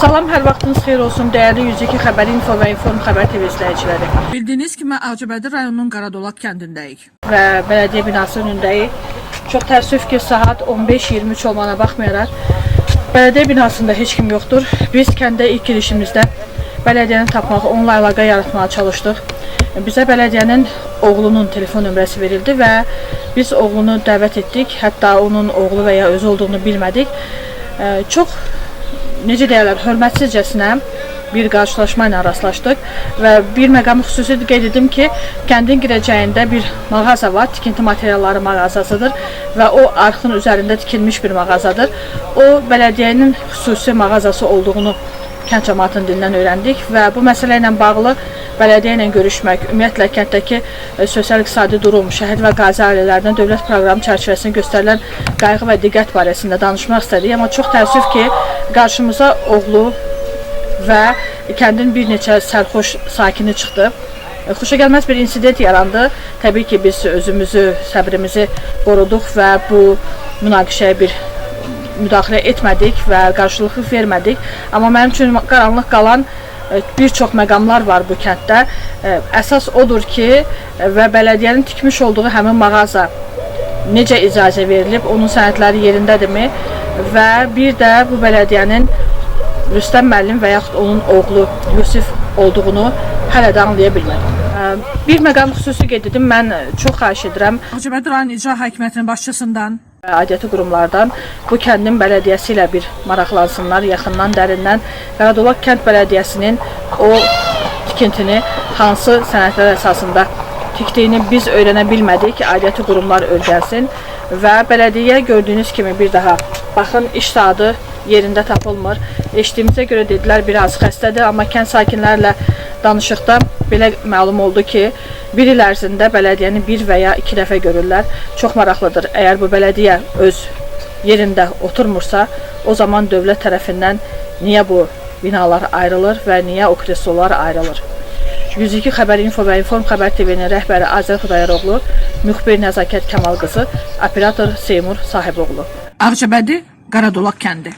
Salam, hər vaxtınız xeyir olsun dəyərli 102 xəbər info və inform xəbər TV izləyiciləri. Bildiyiniz kimi Ağcabədi rayonunun Qaradolaq kəndindəyik. Və bələdiyyə binası önündəyik. Çox təəssüf ki, saat 15:23 olmana baxmayaraq bələdiyyə binasında heç kim yoxdur. Biz kəndə ilk girişimizdə bələdiyyəni tapmaq, onunla əlaqə yaratmağa çalışdıq. Bizə bələdiyyənin oğlunun telefon nömrəsi verildi və biz oğlunu dəvət etdik. Hətta onun oğlu və ya özü olduğunu bilmədik. Çox necə deyirlər, hörmətsizcəsinə bir qarşılaşma ilə rastlaşdıq və bir məqamı xüsusi qeyd edim ki, kəndin girəcəyində bir mağaza var, tikinti materialları mağazasıdır və o arxın üzərində tikilmiş bir mağazadır. O bələdiyyənin xüsusi mağazası olduğunu kənd cəmaatının dilindən öyrəndik və bu məsələ ilə bağlı bələdiyyə ilə görüşmək, ümumiyyətlə kənddəki sosial-iqtisadi durum, şəhid və qazi ailələrinə dövlət proqramı çərçivəsində göstərilən qayğı və diqqət barəsində danışmaq istədik. Amma çox təəssüf ki, qarşımıza oğlu və kəndin bir neçə sərxoş sakini çıxdı. Xoşagəlməz bir insident yarandı. Təbii ki, biz özümüzü, səbrimizi qoruduq və bu münaqişəyə bir müdaxilə etmədik və qarşılıq vermədik. Amma mənim üçün qaranlıq qalan bir çox məqamlar var bu kənddə. Əsas odur ki, və bələdiyyənin tikmiş olduğu həmin mağaza necə icazə verilib, onun sənədləri yerindədirmi və bir də bu bələdiyyənin Rüstəm müəllim və yaxud onun oğlu Yusif olduğunu hələ də anlaya bilmədim. Bir məqam xüsusi qeyd edim, mən çox xahiş edirəm Ağcabədi rayon icra hakimiyyətinin başçısından, aidiyyatı qurumlardan bu kəndin bələdiyyəsi ilə bir maraqlansınlar, yaxından, dərindən. Qaradolaq kənd bələdiyyəsinin o tikintini hansı sənədlər əsasında tikdiyini biz öyrənə bilmədik, aidiyyatı qurumlar öyrənsin və bələdiyyə gördüyünüz kimi bir daha baxın, iş saatı yerində tapılmır. Eşitdiyimizə görə dedilər biraz xəstədir, amma kənd sakinlərlə danışıqda belə məlum oldu ki, bir il ərzində bələdiyyəni bir və ya iki dəfə görürlər. Çox maraqlıdır. Əgər bu bələdiyyə öz yerində oturmursa, o zaman dövlət tərəfindən niyə bu binalar ayrılır və niyə o kreslolar ayrılır? 102 xəbər info və inform xəbər TV'nin rəhbəri Azər Xudayaroğlu, müxbir Nəzakət Kamal qızı, operator Seymur Sahiboğlu. Ağcabədi Qaradolaq kəndi.